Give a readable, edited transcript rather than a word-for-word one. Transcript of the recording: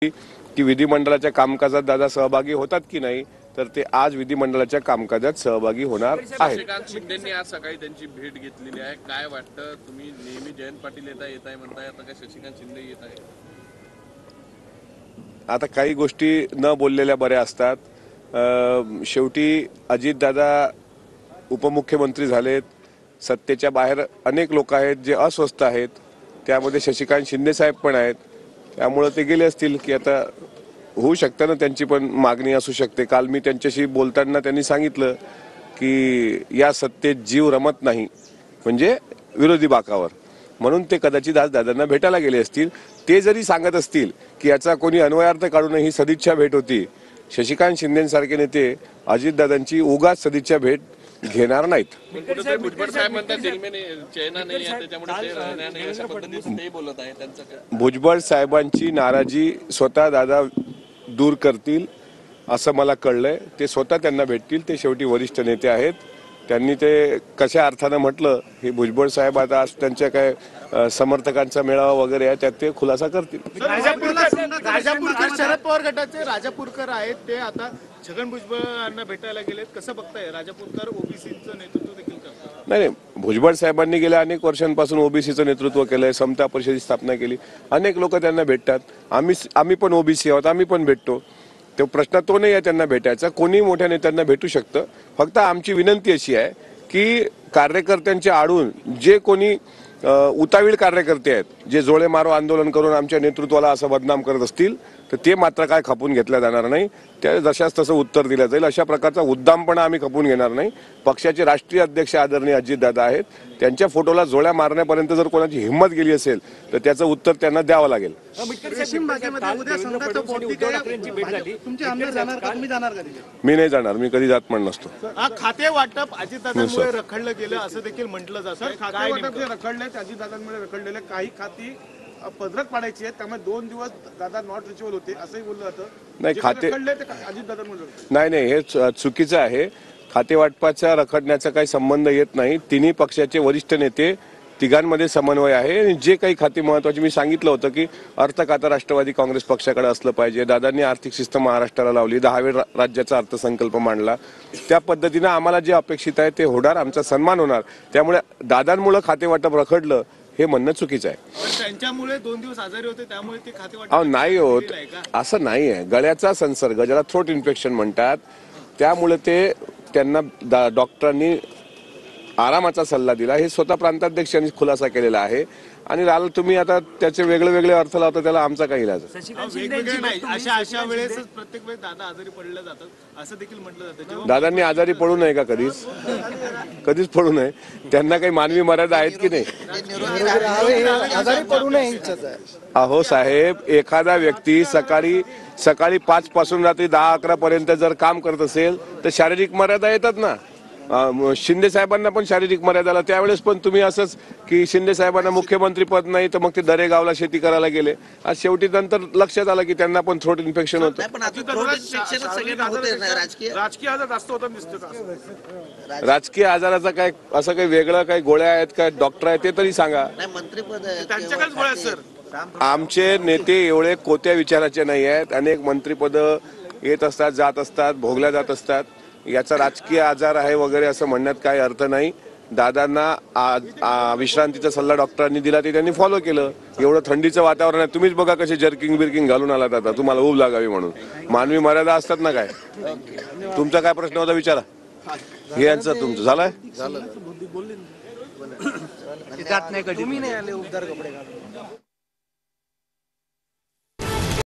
की विधिमंडळाच्या कामकाजात दादा सहभागी होतात की नाही, तर ते आज विधिमंडळाच्या कामकाजात सहभागी होणार आहेत. शशिकांत शिंदेंनी आज सकाळी त्यांची भेट घेतलेली आहे. काय वाटतं, तुम्ही नेहमी जयंत पाटील येताय म्हणताय, आता काय शशिकांत शिंदे येत आहे? आता काही गोष्टी न बोललेल्या बऱ्या असतात. शेवटी अजितदादा उपमुख्यमंत्री झालेत, सत्तेच्या बाहेर अनेक लोक आहेत जे अस्वस्थ आहेत, त्यामध्ये शशिकांत शिंदे साहेब पण आहेत. त्यामुळे ते गेले असतील की आता होऊ शकतं ना, त्यांची पण मागणी असू शकते. काल मी त्यांच्याशी बोलताना त्यांनी सांगितलं की या सत्तेत जीव रमत नाही, म्हणजे विरोधी बाकावर, म्हणून ते कदाचित आज दादांना भेटायला गेले असतील. ते जरी सांगत असतील की याचा कोणी अन्वयार्थ काढून ही सदिच्छा भेट होती, शशिकांत शिंदेसारखे नेते अजितदादांची उगाच सदिच्छा भेट घेणार नाहीत. भुजबळ साहेब म्हणतात चेना नाही आहे, त्याच्यामुळे ते राहणार नाही अशा पद्धतीने ते बोलत आहे. त्यांचं काय? भुजबळ साहेबांची नाराजी स्वतः दादा दूर करतील असं मला कळलंय. ते स्वतः त्यांना भेटतील. ते शेवटी वरिष्ठ नेते आहेत. त्यांनी ते कशा अर्थानं म्हटलं हे भुजबळ साहेब आता आज त्यांच्या काय समर्थकांचा मेळावा वगैरे आहे, त्यात ते खुलासा करतील. राजापूरकर शरद पवार गटाचे राजापूरकर आहेत, ते आता छगन भुजबळांना भेटायला गेलेत. कसं बघताय? राजापूरकर ओबीसीचं नेतृत्व देखील करतात. नाही, भुजबळ साहेबांनी गेल्या अनेक वर्षांपासून ओबीसीचं नेतृत्व केलंय, समता परिषदेची स्थापना केली. अनेक लोक त्यांना भेटतात. आम्ही पण ओबीसी आहोत, आम्ही पण भेटतो. तो प्रश्न तो नाही आहे त्यांना भेटायचा. कोणी मोठ्या नेत्यांना भेटू शकतं. फक्त आमची विनंती अशी आहे की कार्यकर्त्यांच्या आडून जे कोणी उतावीळ कार्यकर्ते आहेत, जे जोळे मारो आंदोलन करून आमच्या नेतृत्वाला असं बदनाम करत असतील, तर ते मात्र काय खपून घेतल्या जाणार नाही. त्या जशाच तसं उत्तर दिलं जाईल. अशा प्रकारचा उद्दामपणा आम्ही खपून घेणार नाही. पक्षाचे राष्ट्रीय अध्यक्ष आदरणीय अजितदादा आहेत, त्यांच्या फोटोला जोड्या मारण्यापर्यंत जर कोणाची हिंमत गेली असेल तर त्याचं उत्तर त्यांना द्यावं लागेल. मी नाही जाणार. मी कधी जात पण नसतो. खाते वाटप अजितदादांमुळे रखडलं गेलं असं देखील म्हटलं जातं. खाते वाटप जे रखडले ते अजितदादांमुळे रखडलेले. काही खाती पदरात पाडायची आहेत, त्यामुळे 2 दिवस दादा नॉट रिचेबल होते असंही बोललं जातं. नाही, खाते अजितदादांमुळे नाही, हे चुकीचं आहे. खाते वाटपाचा रखडण्याचा काही संबंध येत नाही. तिन्ही पक्षाचे वरिष्ठ नेते, तिघांमध्ये समन्वय आहे. आणि जे काही खाती महत्वाची मी सांगितलं होतं की अर्थ खातं राष्ट्रवादी काँग्रेस पक्षाकडे असलं पाहिजे. दादांनी आर्थिक शिस्त महाराष्ट्राला लावली, 10व्या राज्याचा अर्थसंकल्प मांडला. त्या पद्धतीनं आम्हाला जे अपेक्षित आहे ते होणार, आमचा सन्मान होणार. त्यामुळे दादांमुळे खाते वाटप रखडलं हे म्हणणं चुकीचं आहे. त्यांच्यामुळे 2 दिवस आजारी होते, त्यामुळे ते खाते वाटप नाही होत, असं नाही आहे. गळ्याचा संसर्ग, ज्याला थ्रोट इन्फेक्शन म्हणतात, त्यामुळे ते त्यांना डॉक्टरांनी आरामाचा सल्ला दिला. हे स्वतः प्रांताध्यक्षांनी खुलासा केलेला आहे. आणि तुम्ही आता त्याचे वेगळे वेगळे अर्थ लावता, त्याला आमचा काही इलाज नाही. अशा वेळेस प्रत्येक वेळेस दादा आजारी पडले जातात असं देखील म्हटलं जातं. दादांनी आजारी पडू नये का? कधीच पडू नये. त्यांना काही मानवी मर्यादा आहेत की नाही? आजारी पडू नये. अहो साहेब, एखादा व्यक्ती सकाळी 5 पासून रात्री 10-11 पर्यंत जर काम करत असेल तर शारीरिक मर्यादा येतात ना. शिंदे साहेबांना पण शारीरिक मर्यादाला, त्यावेळेस पण तुम्ही असंच की शिंदे साहेबांना मुख्यमंत्री पद नाही तर मग ते दरेगावला शेती करायला गेले. आज शेवटी नंतर लक्षात आलं की त्यांना पण थ्रोट इन्फेक्शन होतं. राजकीय आजार जास्त होताना दिसतो. राजकीय आजाराचा काय असं काही वेगळं काही गोळ्या आहेत काय, डॉक्टर आहेत ते तरी सांगा. त्यांच्याकडेच गोळ्या सर. आमचे नेते एवढे कोत्या विचाराचे नाही आहेत. अनेक मंत्रिपद येत असतात, जात असतात, भोगल्या जात असतात. याचा राजकीय आजार आहे वगैरे असं म्हणण्यात काही अर्थ नाही. दादांना विश्रांतीचा सल्ला डॉक्टरांनी दिला, ते त्यांनी फॉलो केलं. एवढं थंडीचं वातावरण आहे, तुम्हीच बघा कसे जर्किंग बिर्किंग घालून आलात आता, तुम्हाला ऊब लागावी म्हणून. मानवी मर्यादा असतात ना. काय तुमचा काय प्रश्न होता विचारा. हे यांचं तुमचं झालंय. तुम्ही नाही आले उबदार कपडे घालून.